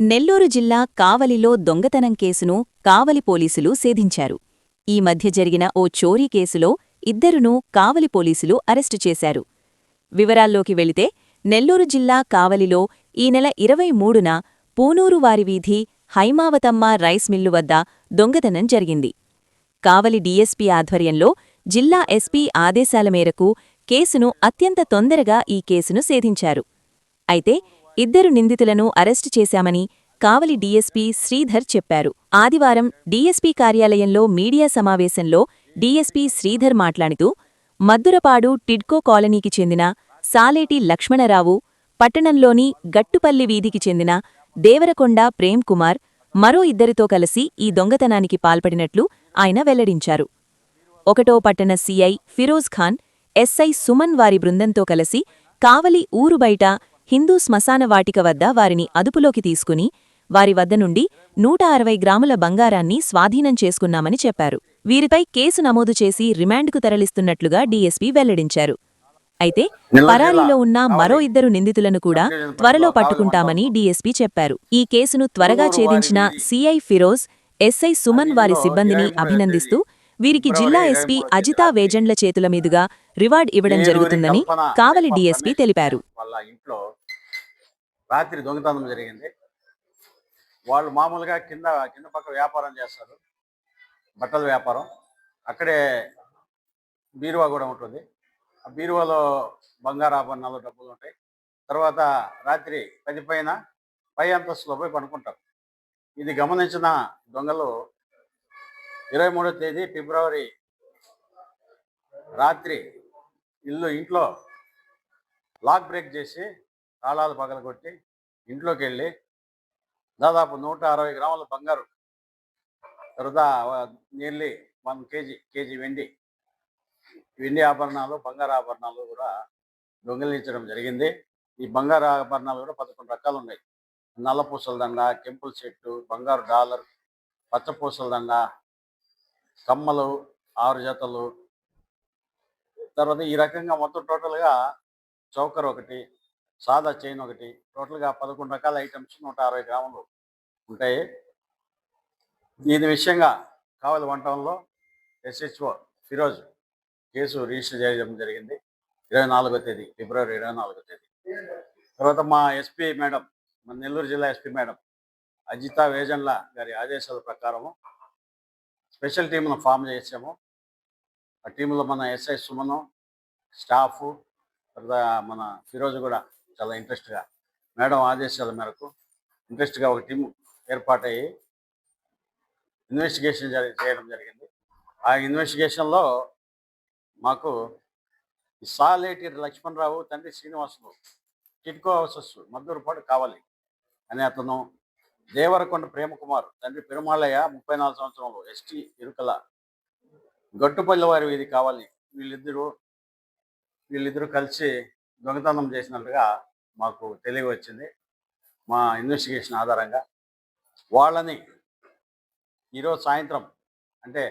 నెల్లూరు జిల్లా కావలిలో దొంగతనం కేసును కావలి పోలీసులు ఛేదించారు. ఈ మధ్య జరిగిన ఓ చోరీ కేసులో ఇద్దరునూ కావలి పోలీసులు అరెస్టు చేశారు. వివరాల్లోకి వెళితే నెల్లూరు జిల్లా కావలిలో ఈ నెల 23న పూనూరువారివీధి హైమావతమ్మ రైస్ మిల్లు వద్ద దొంగతనం జరిగింది. కావలి డీఎస్పీ ఆధ్వర్యంలో జిల్లా ఎస్పీ ఆదేశాల మేరకు కేసును అత్యంత తొందరగా ఈ కేసును ఛేదించారు. అయితే ఇద్దరు నిందితులను అరెస్టు చేశామని కావలి డీఎస్పీ శ్రీధర్ చెప్పారు. ఆదివారం డీఎస్పీ కార్యాలయంలో మీడియా సమావేశంలో డీఎస్పీ శ్రీధర్ మాట్లాడుతూ మద్దురపాడు టిడ్కో కాలనీకి చెందిన సాలేటి లక్ష్మణరావు, పట్టణంలోని గట్టుపల్లి వీధికి చెందిన దేవరకొండ ప్రేమ్ కుమార్ మరో ఇద్దరితో కలిసి ఈ దొంగతనానికి పాల్పడినట్లు ఆయన వెల్లడించారు. ఒకటో పట్టణ సీఐ ఫిరోజ్ ఖాన్, ఎస్ఐ సుమన్ వారి బృందంతో కలిసి కావలి ఊరు బయట హిందూ శ్మశాన వాటిక వద్ద వారిని అదుపులోకి తీసుకుని వారి వద్ద నుండి 160 గ్రాముల బంగారాన్ని స్వాధీనం చేసుకున్నామని చెప్పారు. వీరిపై కేసు నమోదు చేసి రిమాండ్కు తరలిస్తున్నట్లుగా డీఎస్పీ వెల్లడించారు. అయితే పరారీలో ఉన్న మరో ఇద్దరు నిందితులను కూడా త్వరలో పట్టుకుంటామని డీఎస్పీ చెప్పారు. ఈ కేసును త్వరగా ఛేదించిన సీఐ ఫిరోజ్, ఎస్ఐ సుమన్ వారి సిబ్బందిని అభినందిస్తూ వీరికి జిల్లా ఎస్పీ అజితా వేజండ్ల చేతుల మీదుగా రివార్డ్ ఇవ్వడం జరుగుతుందని కావలి డీఎస్పీ తెలిపారు. రాత్రి దొంగతనం జరిగింది. వాళ్ళు మామూలుగా కింద పక్క వ్యాపారం చేస్తారు, బట్టల వ్యాపారం. అక్కడే బీరువా కూడా ఉంటుంది. ఆ బీరువాలో బంగారు ఆభరణాలు, డబ్బులు ఉంటాయి. తర్వాత రాత్రి 10 పై అంతస్తులో పోయి పడుకుంటారు. ఇది గమనించిన దొంగలు 23వ తేదీ ఫిబ్రవరి రాత్రి ఇంట్లో లాక్ బ్రేక్ చేసి తాళాలు పగలగొట్టి ఇంట్లోకి వెళ్ళి దాదాపు 160 గ్రాముల బంగారు, తర్వాత నియర్లీ 1 కేజీ వెండి ఆభరణాలు, బంగారు ఆభరణాలు కూడా దొంగిలించడం జరిగింది. ఈ బంగారు ఆభరణాలు కూడా 11 రకాలు ఉన్నాయి. నల్లపూసల దండ, కెంపుల్ సెట్టు, బంగారు డాలర్, పచ్చపూసల దండ, కమ్మలు 6 జతలు, తర్వాత ఈ రకంగా మొత్తం టోటల్గా చౌకర్ ఒకటి, సాదా చైన్ ఒకటి, టోటల్గా 11 రకాల ఐటమ్స్ 160 గ్రాములు ఉంటాయి. దీని విషయంగా కావలి వన్ టౌన్లో ఎస్హెచ్ఓ ఫిరోజ్ కేసు రిజిస్టర్ చేయడం జరిగింది 24వ తేదీ ఫిబ్రవరి 24వ తేదీ. తర్వాత మా ఎస్పీ మేడం, మన నెల్లూరు జిల్లా ఎస్పీ మేడం అజితా వేజండ్ల గారి ఆదేశాల ప్రకారము స్పెషల్ టీంను ఫామ్ చేసాము. ఆ టీంలో మన ఎస్ఐ సుమను, స్టాఫ్, తర్వాత మన ఫిరోజ్ కూడా చాలా ఇంట్రెస్ట్గా మేడం ఆదేశాల మేరకు ఇంట్రెస్ట్గా ఒక టీం ఏర్పాటయ్యి ఇన్వెస్టిగేషన్ చేయడం జరిగింది. ఆ ఇన్వెస్టిగేషన్లో మాకు సాలేటి లక్ష్మణరావు తండ్రి శ్రీనివాసులు, టిడ్కో హౌసెస్ మద్దూరుపాడు కావాలి అనే అతను, దేవరకొండ ప్రేమకుమార్ తండ్రి పెరుమాళయ్య 34 సంవత్సరంలో ఎస్టీ ఇరుకల గట్టుపల్లి వారి వీధి కావాలి, వీళ్ళిద్దరూ కలిసి దొంగతనం చేసినట్టుగా మాకు తెలియవచ్చింది. మా ఇన్వెస్టిగేషన్ ఆధారంగా వాళ్ళని ఈరోజు సాయంత్రం, అంటే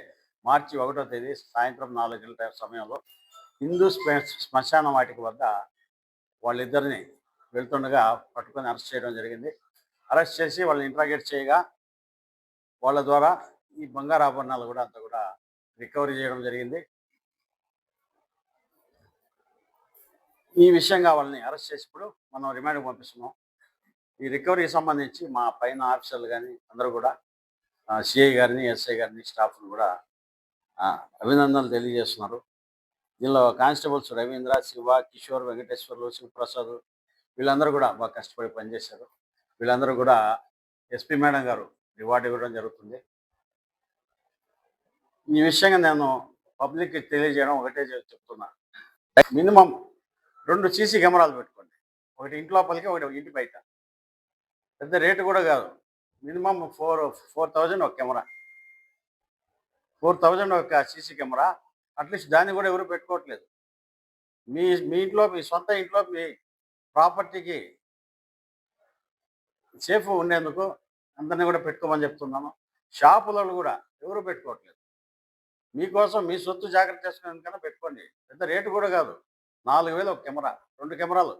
మార్చి 1వ తేదీ సాయంత్రం 4 గంటల సమయంలో హిందూ శ్మశాన వాటిక వద్ద వాళ్ళిద్దరిని వెళ్తుండగా పట్టుకొని అరెస్ట్ చేయడం జరిగింది. అరెస్ట్ చేసి వాళ్ళని ఇంట్రాగేట్ చేయగా వాళ్ళ ద్వారా ఈ బంగారు ఆభరణాలు కూడా అంతా కూడా రికవరీ చేయడం జరిగింది. ఈ విషయంగా వాళ్ళని అరెస్ట్ చేసి ఇప్పుడు మనం రిమాండ్కి పంపిస్తున్నాం. ఈ రికవరీకి సంబంధించి మా పైన ఆఫీసర్లు కానీ అందరూ కూడా సిఐ గారిని, ఎస్ఐ గారిని, స్టాఫ్ను కూడా అభినందనలు తెలియజేస్తున్నారు. దీనిలో కానిస్టేబుల్స్ రవీంద్ర, శివ, కిషోర్, వెంకటేశ్వర్లు, శివప్రసాద్ వీళ్ళందరూ కూడా బాగా కష్టపడి పనిచేశారు. వీళ్ళందరూ కూడా ఎస్పీ మేడం గారు రివార్డు ఇవ్వడం జరుగుతుంది. ఈ విషయంగా నేను పబ్లిక్కి తెలియజేయడం ఒకటే చెప్తున్నా, మినిమం 2 సీసీ కెమెరాలు పెట్టుకోండి. ఒకటి ఇంటి లోపలికి, ఒకటి ఇంటి బయట. పెద్ద రేటు కూడా కాదు, మినిమం 4,000 ఒక కెమెరా, 4,000 ఒక సీసీ కెమెరా. అట్లీస్ట్ దాన్ని కూడా ఎవరు పెట్టుకోవట్లేదు. మీ ఇంట్లో, మీ సొంత ఇంట్లో, మీ ప్రాపర్టీకి సేఫ్ ఉండేందుకు అందరినీ కూడా పెట్టుకోమని చెప్తున్నాను. షాపులలో కూడా ఎవరు పెట్టుకోవట్లేదు. మీకోసం మీ సొత్తు జాగ్రత్త చేసుకునేందుకన్నా పెట్టుకోండి. పెద్ద రేటు కూడా కాదు, 4,000 ఒక కెమెరా, 2 కెమెరాలు.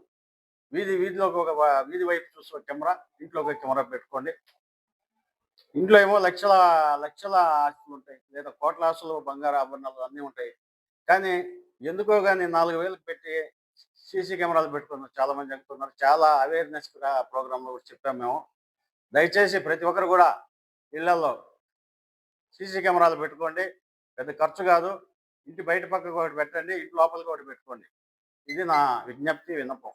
వీధిలోకి ఒక వీధి వైపు చూసి ఒక కెమెరా, ఇంట్లోకి ఒక కెమెరా పెట్టుకోండి. ఇంట్లో ఏమో లక్షల లక్షల ఆస్తులు ఉంటాయి, లేదా కోట్ల ఆస్తులు, బంగారు ఆభరణాలు అన్నీ ఉంటాయి. కానీ ఎందుకో కానీ 4,000 పెట్టి సీసీ కెమెరాలు పెట్టుకున్నారు, చాలా మంది అనుకున్నారు. చాలా అవేర్నెస్ ప్రోగ్రాంలో కూడా చెప్పాము మేము. దయచేసి ప్రతి ఒక్కరు కూడా ఇళ్లలో సీసీ కెమెరాలు పెట్టుకోండి. పెద్ద ఖర్చు కాదు. ఇంటి బయట పక్కకు ఒకటి పెట్టండి, ఇంటి లోపలికి ఒకటి పెట్టుకోండి. ఇది నా విజ్ఞప్తి, విన్నపం.